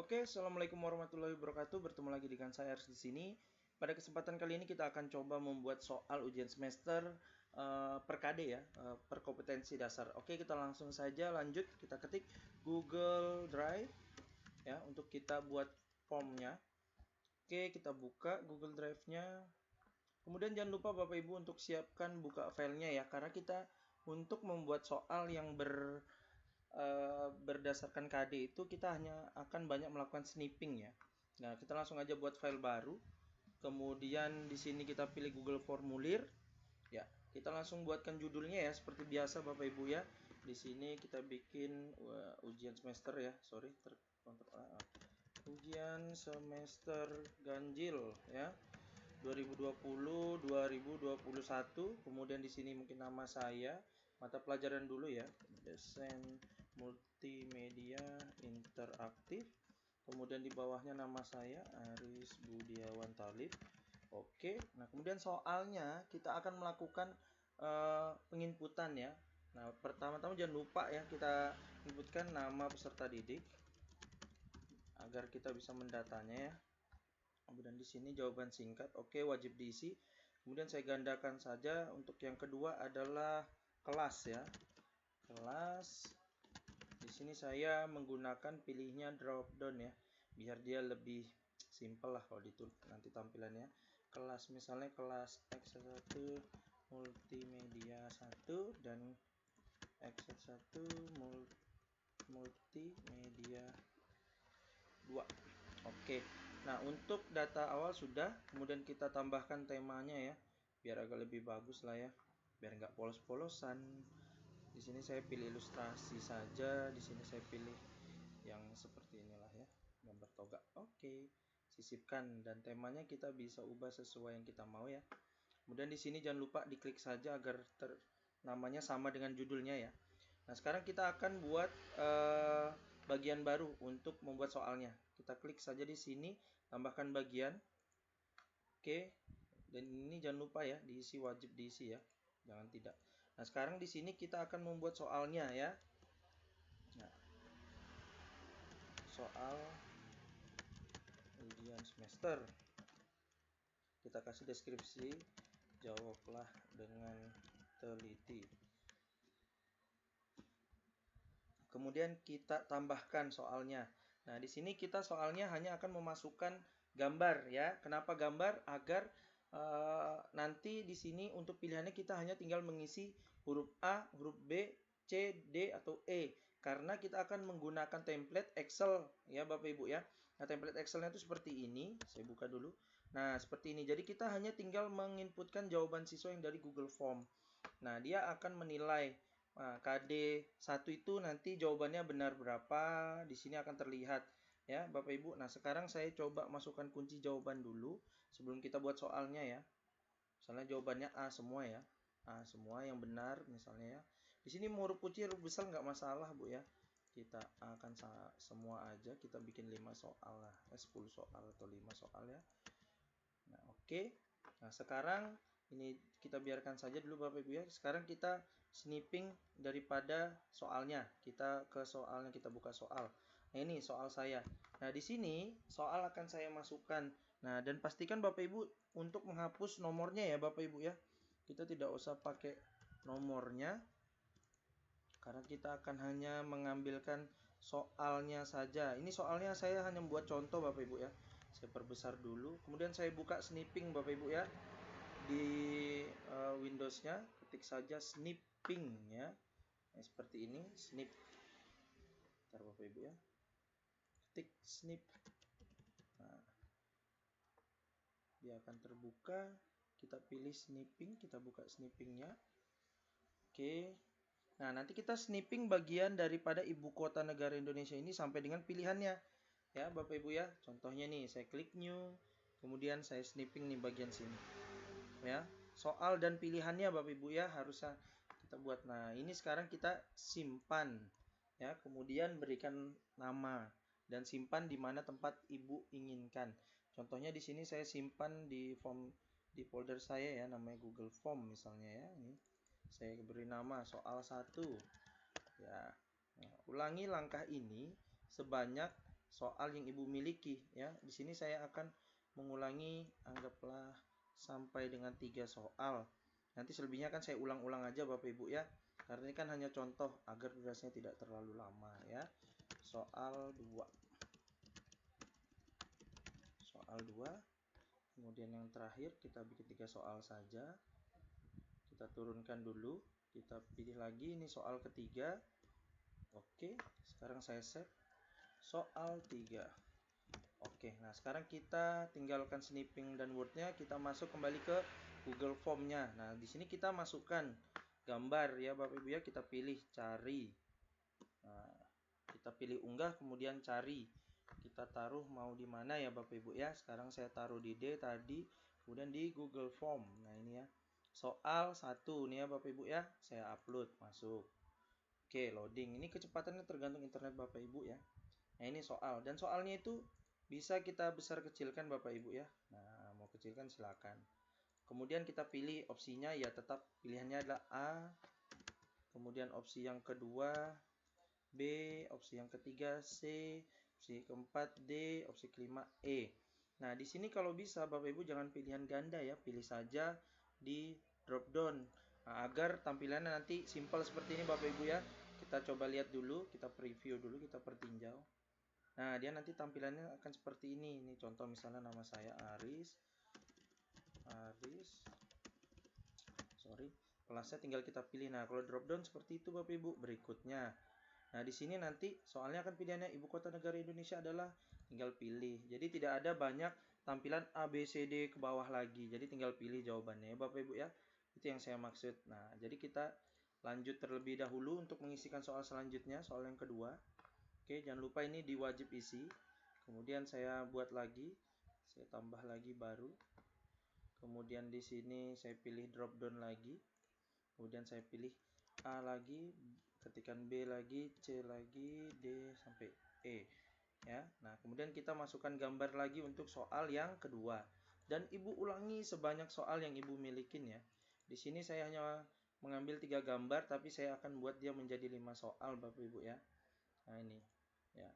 Oke, assalamualaikum warahmatullahi wabarakatuh. Bertemu lagi dengan saya Ars di sini. Pada kesempatan kali ini kita akan coba membuat soal ujian semester per KD ya, per kompetensi dasar. Oke, kita langsung saja lanjut. Kita ketik Google Drive ya untuk kita buat formnya. Oke, kita buka Google Drive-nya. Kemudian jangan lupa Bapak Ibu untuk siapkan buka filenya ya, karena kita untuk membuat soal yang berdasarkan KD itu kita hanya akan banyak melakukan snipping ya. Nah, kita langsung aja buat file baru. Kemudian di sini kita pilih Google Formulir. Ya, kita langsung buatkan judulnya ya seperti biasa Bapak Ibu ya. Di sini kita bikin ujian semester ya. Sorry, ujian semester ganjil ya. 2020-2021. Kemudian di sini mungkin nama saya, mata pelajaran dulu ya, desain multimedia interaktif. Kemudian di bawahnya nama saya Aris Budiawan Talib. Oke, nah kemudian soalnya kita akan melakukan penginputan ya. Nah, pertama-tama jangan lupa ya kita inputkan nama peserta didik agar kita bisa mendatanya ya. Kemudian di sini jawaban singkat, oke, wajib diisi. Kemudian saya gandakan saja. Untuk yang kedua adalah kelas ya, kelas. Di sini saya menggunakan pilihnya drop down ya, biar dia lebih simple lah kalau ditulis nanti tampilannya. Kelas misalnya kelas X1 multimedia 1 dan X1 multimedia 2. Oke. Nah, untuk data awal sudah, kemudian kita tambahkan temanya ya, biar agak lebih bagus lah ya, biar nggak polos-polosan. Di sini saya pilih ilustrasi saja, di sini saya pilih yang seperti inilah ya, gambar toga. Oke. Sisipkan dan temanya kita bisa ubah sesuai yang kita mau ya. Kemudian di sini jangan lupa diklik saja agar namanya sama dengan judulnya ya. Nah, sekarang kita akan buat bagian baru untuk membuat soalnya. Kita klik saja di sini, tambahkan bagian. Oke. Dan ini jangan lupa ya, diisi, wajib diisi ya. Jangan tidak. Nah, sekarang di sini kita akan membuat soalnya ya. Nah, soal ujian semester. Kita kasih deskripsi, jawablah dengan teliti. Kemudian kita tambahkan soalnya. Nah, di sini kita soalnya hanya akan memasukkan gambar ya. Kenapa gambar? Agar nanti di sini untuk pilihannya kita hanya tinggal mengisi huruf A, huruf B, C, D atau E. Karena kita akan menggunakan template Excel ya Bapak Ibu ya. Nah, template Excelnya itu seperti ini. Saya buka dulu. Nah, seperti ini. Jadi kita hanya tinggal menginputkan jawaban siswa yang dari Google Form. Nah, dia akan menilai KD 1 itu nanti jawabannya benar berapa, di sini akan terlihat ya Bapak Ibu. Nah, sekarang saya coba masukkan kunci jawaban dulu sebelum kita buat soalnya ya. Misalnya jawabannya A semua ya. A semua yang benar misalnya ya. Di sini mau huruf kecil, huruf besar nggak masalah Bu ya. Kita akan semua aja, kita bikin 5 soal lah, 10 soal atau 5 soal ya. Nah, oke. Nah, sekarang ini kita biarkan saja dulu Bapak Ibu ya. Sekarang kita snipping daripada soalnya. Kita ke soalnya, kita buka soal. Nah, ini soal saya. Nah, di sini soal akan saya masukkan. Nah, dan pastikan Bapak Ibu untuk menghapus nomornya ya Bapak Ibu ya. Kita tidak usah pakai nomornya, karena kita akan hanya mengambilkan soalnya saja. Ini soalnya saya hanya membuat contoh Bapak Ibu ya. Saya perbesar dulu. Kemudian saya buka snipping Bapak Ibu ya. Di Windows-nya ketik saja snipping ya. Nah, seperti ini, snip. Bentar Bapak Ibu ya. Ketik snip. Nah, dia akan terbuka. Kita pilih snipping, kita buka snippingnya. Oke. Nah, nanti kita snipping bagian daripada ibu kota negara Indonesia ini sampai dengan pilihannya. Ya, Bapak Ibu ya. Contohnya nih, saya klik new. Kemudian saya snipping nih bagian sini. Ya, soal dan pilihannya Bapak Ibu ya harusnya kita buat. Nah, ini sekarang kita simpan ya, kemudian berikan nama dan simpan di mana tempat Ibu inginkan. Contohnya di sini saya simpan di form, di folder saya ya, namanya Google Form misalnya ya. Ini saya beri nama soal 1 ya. Nah, ulangi langkah ini sebanyak soal yang Ibu miliki ya. Di sini saya akan mengulangi anggaplah sampai dengan 3 soal. Nanti selebihnya kan saya ulang-ulang aja Bapak Ibu ya. Karena ini kan hanya contoh agar durasinya tidak terlalu lama ya. Soal 2. Soal 2. Kemudian yang terakhir kita bikin 3 soal saja. Kita turunkan dulu, kita pilih lagi ini soal ketiga. Oke, sekarang saya save. Soal 3. Oke, nah sekarang kita tinggalkan snipping dan wordnya, kita masuk kembali ke Google Form-nya. Nah, di sini kita masukkan gambar ya Bapak Ibu ya, kita pilih cari. Nah, kita pilih unggah kemudian cari. Kita taruh mau di mana ya Bapak Ibu ya. Sekarang saya taruh di D tadi, kemudian di Google Form. Nah, ini ya. Soal 1 nih ya Bapak Ibu ya, saya upload, masuk. Oke, loading. Ini kecepatannya tergantung internet Bapak Ibu ya. Nah, ini soal. Dan soalnya itu bisa kita besar kecilkan Bapak Ibu ya. Nah, mau kecilkan silakan. Kemudian kita pilih opsinya ya, tetap pilihannya adalah A. Kemudian opsi yang kedua B, opsi yang ketiga C, opsi keempat D, opsi kelima E. Nah, di sini kalau bisa Bapak Ibu jangan pilihan ganda ya, pilih saja di drop down. Nah, agar tampilannya nanti simple seperti ini Bapak Ibu ya. Kita coba lihat dulu, kita preview dulu, kita pertinjau. Nah, dia nanti tampilannya akan seperti ini. Ini contoh misalnya nama saya Aris. Kelasnya tinggal kita pilih. Nah, kalau drop down seperti itu Bapak Ibu. Berikutnya. Nah, di sini nanti soalnya akan pilihannya ibu kota negara Indonesia adalah tinggal pilih. Jadi tidak ada banyak tampilan A, B, C, D ke bawah lagi. Jadi tinggal pilih jawabannya ya Bapak Ibu ya. Itu yang saya maksud. Nah, jadi kita lanjut terlebih dahulu untuk mengisikan soal selanjutnya, soal yang kedua. Oke, jangan lupa ini diwajib isi. Kemudian saya buat lagi. Saya tambah lagi baru. Kemudian di sini saya pilih drop down lagi. Kemudian saya pilih A lagi, ketikkan B lagi, C lagi, D sampai E ya. Nah, kemudian kita masukkan gambar lagi untuk soal yang kedua. Dan Ibu ulangi sebanyak soal yang Ibu milikin ya. Di sini saya hanya mengambil 3 gambar tapi saya akan buat dia menjadi 5 soal Bapak Ibu ya. Nah, ini ya.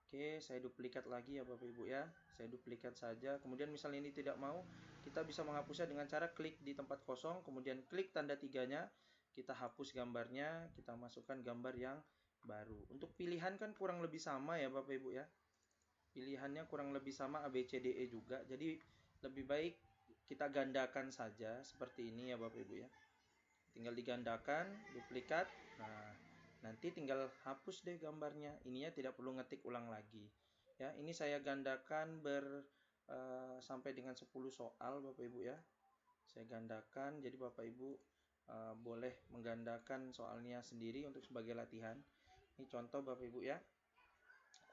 Oke, saya duplikat lagi ya Bapak Ibu ya. Saya duplikat saja. Kemudian misalnya ini tidak mau, kita bisa menghapusnya dengan cara klik di tempat kosong, kemudian klik tanda tiganya, kita hapus gambarnya, kita masukkan gambar yang baru. Untuk pilihan kan kurang lebih sama ya Bapak Ibu ya. Pilihannya kurang lebih sama A, B, C, D, E juga. Jadi lebih baik kita gandakan saja seperti ini ya Bapak Ibu ya. Tinggal digandakan, duplikat. Nah, nanti tinggal hapus deh gambarnya. Ininya tidak perlu ngetik ulang lagi. Ya, ini saya gandakan sampai dengan 10 soal Bapak Ibu ya. Saya gandakan, jadi Bapak Ibu boleh menggandakan soalnya sendiri untuk sebagai latihan. Ini contoh Bapak Ibu ya.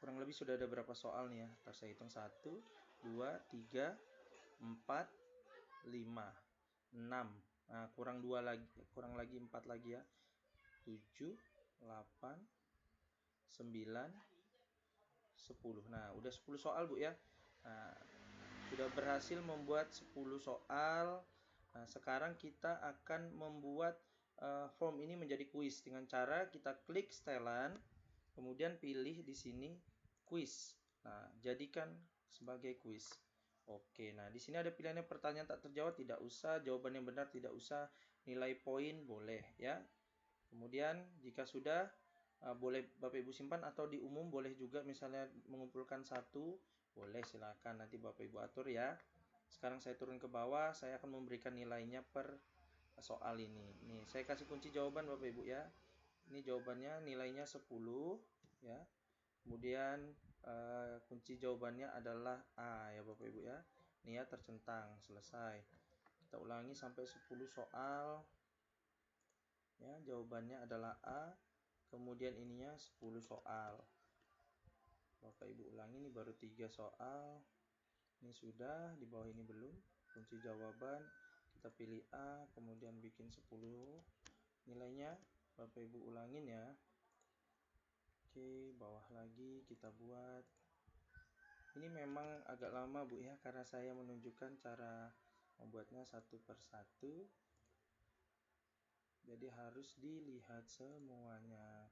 Kurang lebih sudah ada berapa soal nih ya? Ntar saya hitung 1, 2, 3, 4, 5, 6. Nah, kurang 2 lagi, kurang lagi 4 lagi ya. 7, 8, 9, 10. Nah, udah 10 soal Bu ya. Nah, sudah berhasil membuat 10 soal. Nah, sekarang kita akan membuat form ini menjadi kuis dengan cara kita klik setelan, kemudian pilih di sini kuis. Nah, jadikan sebagai kuis. Oke, nah di sini ada pilihannya pertanyaan tak terjawab, tidak usah, jawaban yang benar tidak usah, nilai poin boleh ya. Kemudian jika sudah boleh Bapak Ibu simpan atau di umum boleh juga, misalnya mengumpulkan satu, boleh silakan nanti Bapak Ibu atur ya. Sekarang saya turun ke bawah, saya akan memberikan nilainya per soal ini. Nih, saya kasih kunci jawaban Bapak Ibu ya. Ini jawabannya nilainya 10 ya. Kemudian kunci jawabannya adalah A ya Bapak Ibu ya. Ini ya tercentang, selesai. Kita ulangi sampai 10 soal. Ya, jawabannya adalah A. Kemudian ininya 10 soal. Bapak Ibu ulangi, ini baru 3 soal. Ini sudah, di bawah ini belum. Kunci jawaban, kita pilih A, kemudian bikin 10 nilainya. Bapak Ibu ulangin ya. Oke, bawah lagi kita buat. Ini memang agak lama Bu ya, karena saya menunjukkan cara membuatnya satu persatu. Jadi harus dilihat semuanya.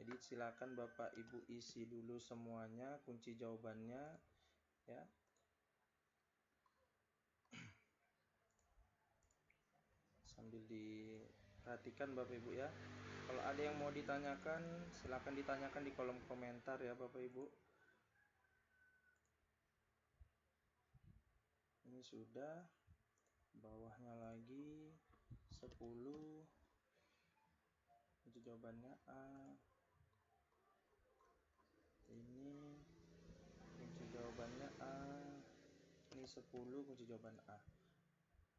Jadi silakan Bapak Ibu isi dulu semuanya kunci jawabannya ya. Sambil diperhatikan Bapak Ibu ya. Kalau ada yang mau ditanyakan, silakan ditanyakan di kolom komentar ya Bapak Ibu. Ini sudah, bawahnya lagi 10. Kunci jawabannya A. Ini kunci jawabannya A. Ini 10 kunci jawaban A.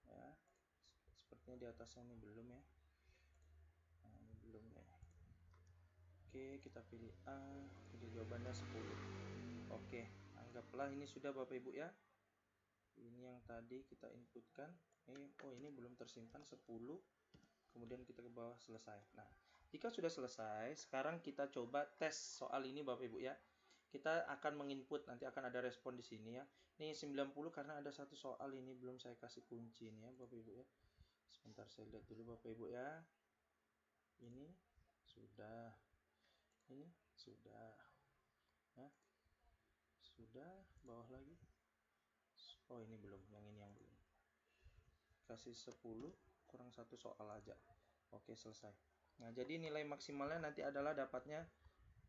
Ya. Sepertinya di atasnya ini belum ya. Nah, ini belum ya. Oke, kita pilih A. Kunci jawabannya 10. Oke, anggaplah ini sudah Bapak Ibu ya. Ini yang tadi kita inputkan. Ini belum tersimpan 10. Kemudian kita ke bawah selesai. Nah, jika sudah selesai, sekarang kita coba tes soal ini Bapak Ibu ya. Kita akan menginput, nanti akan ada respon di sini ya. Ini 90 karena ada satu soal ini belum saya kasih kunci ini ya Bapak Ibu ya. Sebentar saya lihat dulu Bapak Ibu ya. Ini sudah. Ini sudah. Ya. Sudah, bawah lagi. Oh, ini belum, yang ini yang belum. Kasih 10 kurang satu soal aja. Oke, selesai. Nah, jadi nilai maksimalnya nanti adalah dapatnya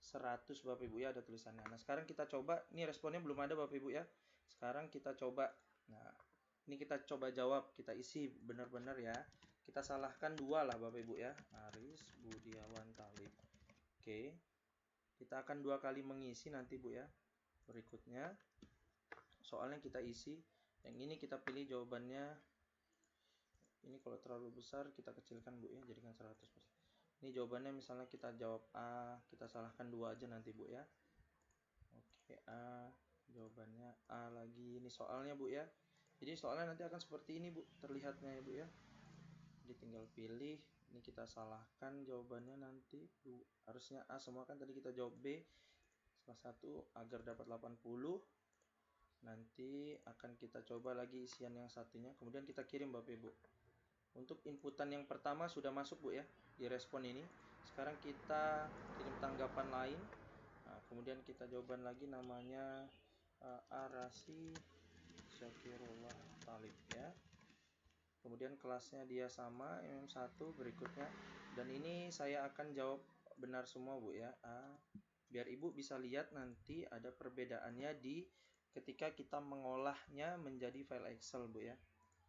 100 Bapak Ibu ya, ada tulisannya. Nah, sekarang kita coba, ini responnya belum ada Bapak Ibu ya. Sekarang kita coba. Nah, ini kita coba jawab, kita isi benar-benar ya. Kita salahkan 2 lah Bapak Ibu ya. Aris Budiawan Talib. Oke. Kita akan 2 kali mengisi nanti Bu ya. Berikutnya soalnya kita isi. Yang ini kita pilih jawabannya. Ini kalau terlalu besar kita kecilkan Bu ya, jadikan 100%. Ini jawabannya misalnya kita jawab A, kita salahkan 2 aja nanti Bu ya. Oke, A, jawabannya A lagi. Ini soalnya Bu ya. Jadi soalnya nanti akan seperti ini Bu, terlihatnya ya Bu ya. Jadi tinggal pilih, ini kita salahkan jawabannya nanti. Harusnya A semua kan, tadi kita jawab B. Salah satu agar dapat 80. Nanti akan kita coba lagi isian yang satunya, kemudian kita kirim Bapak Ibu. Untuk inputan yang pertama sudah masuk Bu ya, di respon ini. Sekarang kita kirim tanggapan lain. Nah, kemudian kita jawaban lagi namanya Arasi Syakirullah Talib ya. Kemudian kelasnya dia sama MM1 berikutnya. Dan ini saya akan jawab benar semua Bu ya. Biar Ibu bisa lihat nanti ada perbedaannya di ketika kita mengolahnya menjadi file Excel Bu ya.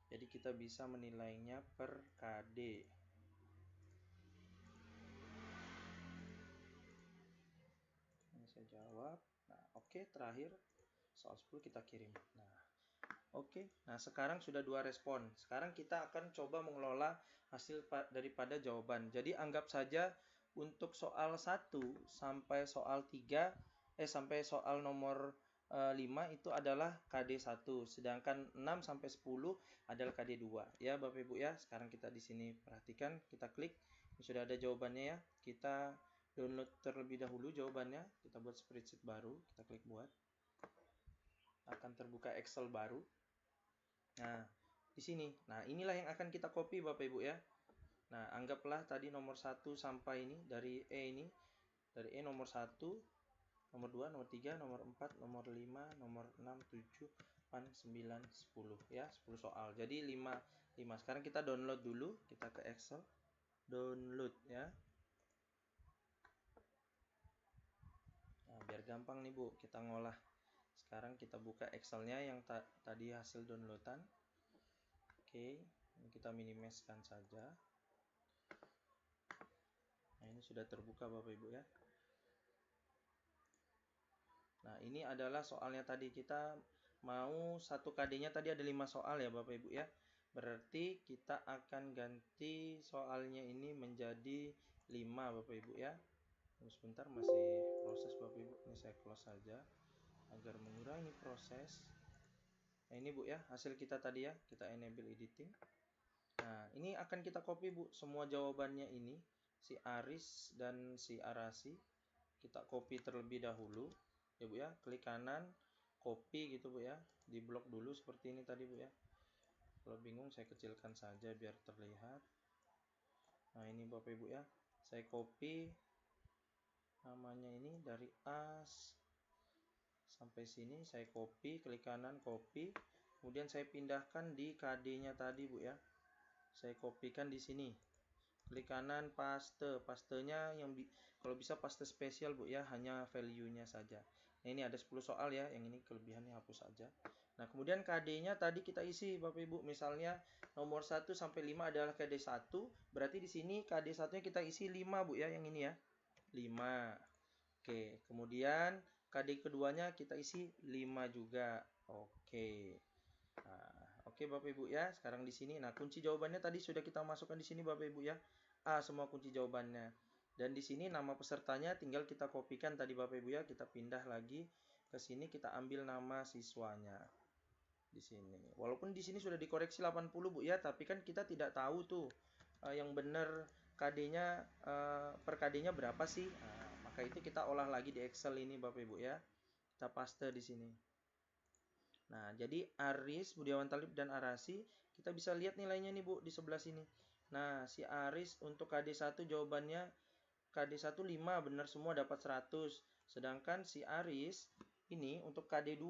Jadi kita bisa menilainya per KD. Ini saya jawab. Nah, oke, terakhir soal 10 kita kirim. Nah, oke. Nah, sekarang sudah 2 respon. Sekarang kita akan coba mengelola hasil daripada jawaban. Jadi anggap saja untuk soal 1 sampai soal 3 sampai soal nomor 5 itu adalah KD1, sedangkan 6 sampai 10 adalah KD2. Ya, Bapak Ibu ya. Sekarang kita di sini perhatikan, kita klik. Ini sudah ada jawabannya ya. Kita download terlebih dahulu jawabannya. Kita buat spreadsheet baru, kita klik buat. Akan terbuka Excel baru. Nah, di sini. Nah, inilah yang akan kita copy Bapak Ibu ya. Nah, anggaplah tadi nomor 1 sampai ini dari E ini. Dari E nomor 1, nomor 2, nomor 3, nomor 4, nomor 5, nomor 6, 7, 8, 9, 10 ya, 10 soal. Jadi 5. Sekarang kita download dulu, kita ke Excel. Download ya. Nah, biar gampang nih Bu, kita ngolah. Sekarang kita buka Excelnya yang tadi hasil downloadan. Oke, ini kita minimizekan saja. Nah, ini sudah terbuka Bapak Ibu ya. Nah, ini adalah soalnya tadi kita mau 1 KD-nya tadi ada 5 soal ya Bapak Ibu ya. Berarti kita akan ganti soalnya ini menjadi 5 Bapak Ibu ya. Sebentar, masih proses Bapak Ibu. Ini saya close saja agar mengurangi proses. Nah, ini Bu ya, hasil kita tadi ya. Kita enable editing. Nah, ini akan kita copy Bu, semua jawabannya ini. Si Aris dan si Arasi. Kita copy terlebih dahulu. Ya Bu ya, klik kanan, copy gitu Bu ya. Di blok dulu seperti ini tadi Bu ya. Kalau bingung saya kecilkan saja biar terlihat. Nah, ini Bapak Ibu ya. Saya copy. namanya ini dari A sampai sini, saya copy, klik kanan copy, kemudian saya pindahkan di KD-nya tadi Bu ya. Saya kopikan di sini. Klik kanan paste, pastenya yang kalau bisa paste spesial Bu ya, hanya value-nya saja. Nah, ini ada 10 soal ya, yang ini kelebihannya hapus saja. Nah, kemudian KD-nya tadi kita isi Bapak Ibu, misalnya nomor 1 sampai 5 adalah KD 1, berarti di sini KD 1-nya kita isi 5 Bu ya, yang ini ya. 5. Oke, kemudian KD keduanya kita isi 5 juga. Oke. Nah, oke Bapak Ibu ya. Sekarang di sini, nah kunci jawabannya tadi sudah kita masukkan di sini Bapak Ibu ya. A semua kunci jawabannya. Dan di sini nama pesertanya tinggal kita kopikan tadi Bapak Ibu ya. Kita pindah lagi ke sini, kita ambil nama siswanya di sini. Walaupun di sini sudah dikoreksi 80 Bu ya, tapi kan kita tidak tahu tuh yang benar KD-nya per KD-nya berapa sih? Nah, maka itu kita olah lagi di Excel ini Bapak Ibu ya. Kita paste di sini. Nah, jadi Aris, Budiawan Talib, dan Arasi, kita bisa lihat nilainya nih Bu, di sebelah sini. Nah, si Aris untuk KD1 jawabannya KD1 5, benar semua dapat 100. Sedangkan si Aris ini untuk KD2,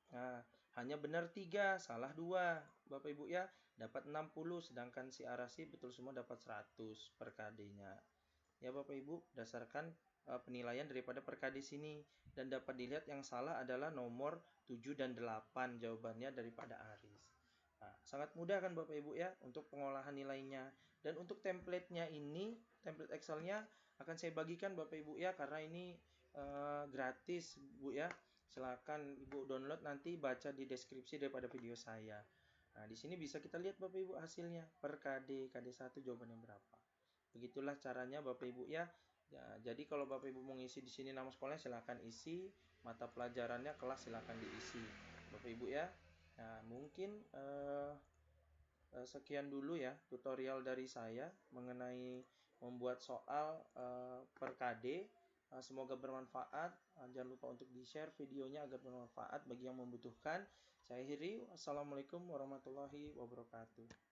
nah, hanya benar 3, salah 2. Bapak Ibu ya, dapat 60, sedangkan si Arasi betul semua dapat 100 per KD-nya. Ya Bapak Ibu, berdasarkan penilaian daripada per KD sini, dan dapat dilihat yang salah adalah nomor 7 dan 8 jawabannya daripada Aris. Nah, sangat mudah kan Bapak Ibu ya untuk pengolahan nilainya. Dan untuk template-nya ini, template Excel-nya akan saya bagikan Bapak Ibu ya, karena ini gratis Bu ya. Silakan Ibu download, nanti baca di deskripsi daripada video saya. Nah, di sini bisa kita lihat Bapak Ibu hasilnya per KD, KD1 jawabannya berapa. Begitulah caranya Bapak Ibu ya. Ya, jadi kalau Bapak Ibu mau ngisi di sini nama sekolahnya silakan isi, mata pelajarannya kelas silakan diisi. Bapak Ibu ya. Nah, mungkin sekian dulu ya tutorial dari saya mengenai membuat soal per KD. Semoga bermanfaat. Jangan lupa untuk di-share videonya agar bermanfaat bagi yang membutuhkan. Saya akhiri. Wassalamualaikum warahmatullahi wabarakatuh.